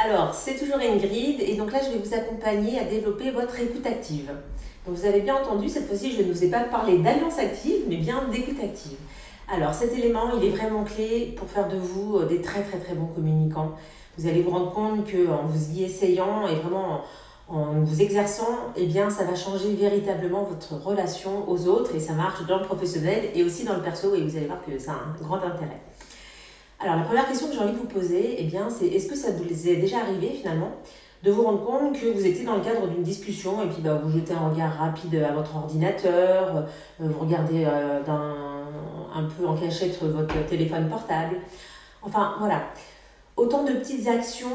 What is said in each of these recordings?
Alors, c'est toujours Ingrid et donc là, je vais vous accompagner à développer votre écoute active. Donc, vous avez bien entendu, cette fois-ci, je ne vous ai pas parlé d'alliance active, mais bien d'écoute active. Alors, cet élément, il est vraiment clé pour faire de vous des très très très bons communicants. Vous allez vous rendre compte qu'en vous y essayant et vraiment en vous exerçant, eh bien, ça va changer véritablement votre relation aux autres et ça marche dans le professionnel et aussi dans le perso et vous allez voir que ça a un grand intérêt. Alors, la première question que j'ai envie de vous poser, eh bien, c'est est-ce que ça vous est déjà arrivé finalement de vous rendre compte que vous étiez dans le cadre d'une discussion et puis vous jetez un regard rapide à votre ordinateur, vous regardez un peu en cachette votre téléphone portable. Enfin, voilà. Autant de petites actions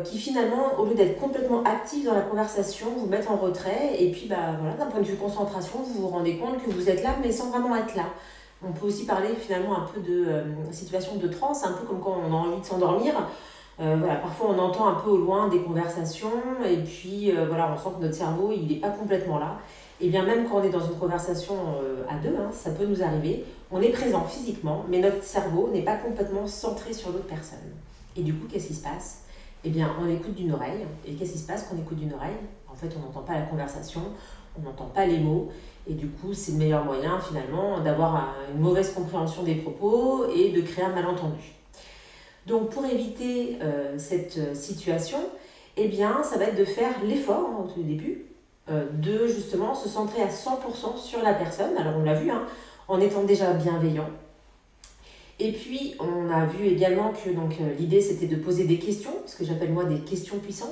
qui finalement, au lieu d'être complètement actives dans la conversation, vous mettent en retrait et puis voilà, d'un point de vue concentration, vous vous rendez compte que vous êtes là mais sans vraiment être là. On peut aussi parler finalement un peu de situation de transe, un peu comme quand on a envie de s'endormir. Voilà, parfois on entend un peu au loin des conversations et puis voilà, on sent que notre cerveau il n'est pas complètement là. Et bien même quand on est dans une conversation à deux, ça peut nous arriver, on est présent physiquement, mais notre cerveau n'est pas complètement centré sur l'autre personne. Et du coup, qu'est-ce qui se passe? Eh bien, on écoute d'une oreille. Et qu'est-ce qui se passe quand on écoute d'une oreille? En fait, on n'entend pas la conversation, on n'entend pas les mots. Et du coup, c'est le meilleur moyen finalement d'avoir une mauvaise compréhension des propos et de créer un malentendu. Donc, pour éviter cette situation, eh bien, ça va être de faire l'effort au tout début de justement se centrer à 100% sur la personne. Alors, on l'a vu, en étant déjà bienveillant. Et puis, on a vu également que l'idée, c'était de poser des questions, ce que j'appelle moi des questions puissantes.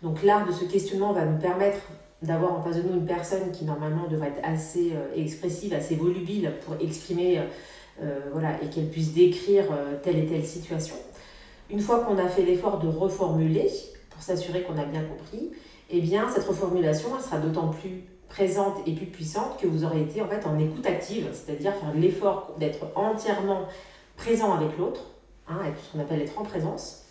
Donc, l'art de ce questionnement va nous permettre d'avoir en face de nous une personne qui, normalement, devrait être assez expressive, assez volubile pour exprimer, et qu'elle puisse décrire telle et telle situation. Une fois qu'on a fait l'effort de reformuler, pour s'assurer qu'on a bien compris, eh bien, cette reformulation, elle sera d'autant plus présente et plus puissante que vous aurez été en fait en écoute active, c'est-à-dire faire l'effort d'être entièrement présent avec l'autre, être ce qu'on appelle être en présence,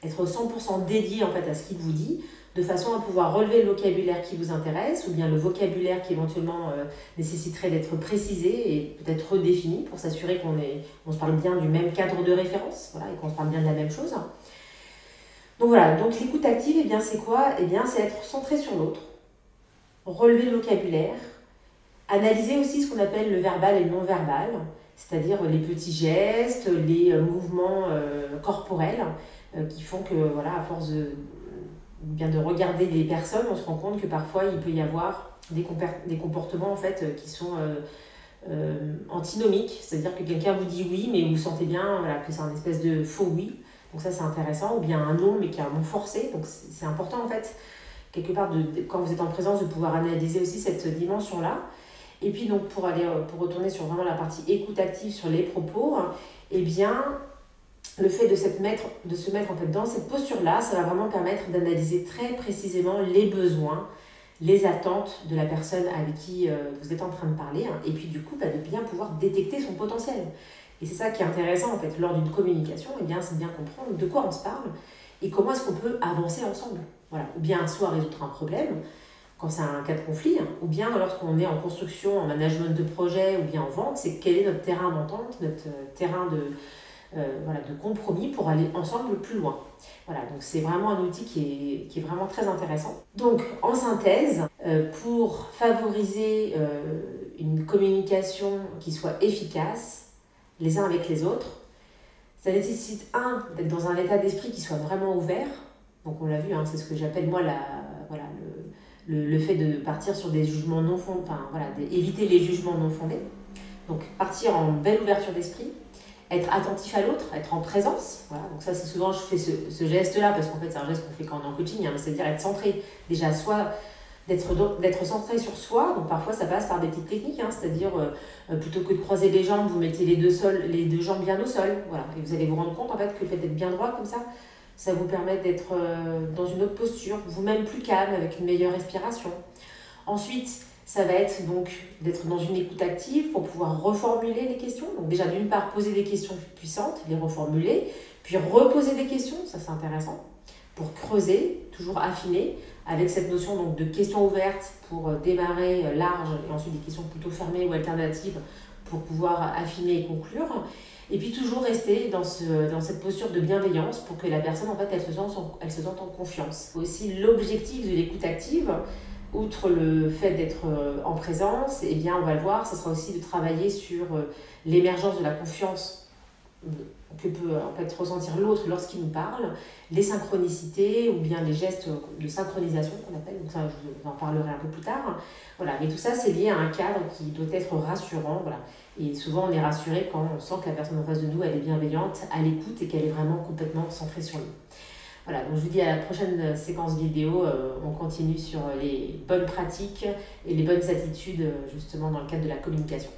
être 100% dédié en fait à ce qu'il vous dit, de façon à pouvoir relever le vocabulaire qui vous intéresse ou bien le vocabulaire qui éventuellement nécessiterait d'être précisé et peut-être redéfini pour s'assurer qu'on se parle bien du même cadre de référence, voilà, et qu'on se parle bien de la même chose. Donc voilà, donc l'écoute active, eh bien c'est quoi? Eh bien c'est être centré sur l'autre, relever le vocabulaire, analyser aussi ce qu'on appelle le verbal et le non-verbal, c'est-à-dire les petits gestes, les mouvements corporels qui font que, voilà, à force de regarder les personnes, on se rend compte que parfois il peut y avoir des comportements en fait qui sont antinomiques, c'est-à-dire que quelqu'un vous dit oui, mais vous sentez bien que c'est un espèce de faux oui, donc ça c'est intéressant, ou bien un non, mais qui est un non forcé, donc c'est important en fait, quelque part, quand vous êtes en présence, de pouvoir analyser aussi cette dimension-là. Et puis donc pour retourner sur vraiment la partie écoute active sur les propos, eh bien le fait de se mettre en fait dans cette posture-là, ça va vraiment permettre d'analyser très précisément les besoins, les attentes de la personne avec qui vous êtes en train de parler, et puis du coup de bien pouvoir détecter son potentiel. Et c'est ça qui est intéressant en fait lors d'une communication, eh bien c'est bien comprendre de quoi on se parle et comment est-ce qu'on peut avancer ensemble. Voilà. Ou bien soit résoudre un problème, quand c'est un cas de conflit, ou bien lorsqu'on est en construction, en management de projet, ou bien en vente, c'est quel est notre terrain d'entente, notre terrain de compromis pour aller ensemble plus loin. Voilà, donc c'est vraiment un outil qui est vraiment très intéressant. Donc, en synthèse, pour favoriser une communication qui soit efficace, les uns avec les autres, ça nécessite, d'être dans un état d'esprit qui soit vraiment ouvert. Donc on l'a vu, c'est ce que j'appelle moi le fait de partir sur des jugements non fondés, éviter les jugements non fondés. Donc partir en belle ouverture d'esprit, être attentif à l'autre, être en présence. Voilà. Donc ça, c'est souvent, je fais ce geste-là, parce qu'en fait, c'est un geste qu'on fait quand on est en coaching, c'est-à-dire être centré. Déjà, soit d'être centré sur soi, donc parfois ça passe par des petites techniques, c'est-à-dire plutôt que de croiser les jambes, vous mettez les deux jambes bien au sol, voilà, et vous allez vous rendre compte en fait que le fait d'être bien droit comme ça vous permet d'être dans une autre posture, vous-même plus calme, avec une meilleure respiration. Ensuite, ça va être donc d'être dans une écoute active pour pouvoir reformuler les questions. Donc déjà, d'une part, poser des questions puissantes, les reformuler, puis reposer des questions, ça c'est intéressant, pour creuser, toujours affiner, avec cette notion donc, de questions ouvertes pour démarrer large, et ensuite des questions plutôt fermées ou alternatives pour pouvoir affiner et conclure. Et puis toujours rester dans cette posture de bienveillance pour que la personne, en fait, elle se sente en confiance. Aussi, l'objectif de l'écoute active, outre le fait d'être en présence, eh bien, on va le voir, ce sera aussi de travailler sur l'émergence de la confiance que peut en fait ressentir l'autre lorsqu'il nous parle, les synchronicités ou bien les gestes de synchronisation qu'on appelle, donc ça je vous en parlerai un peu plus tard. Voilà, mais tout ça c'est lié à un cadre qui doit être rassurant, voilà. Et souvent on est rassuré quand on sent que la personne en face de nous elle est bienveillante, à l'écoute et qu'elle est vraiment complètement centrée sur nous. Voilà, donc je vous dis à la prochaine séquence vidéo, on continue sur les bonnes pratiques et les bonnes attitudes justement dans le cadre de la communication.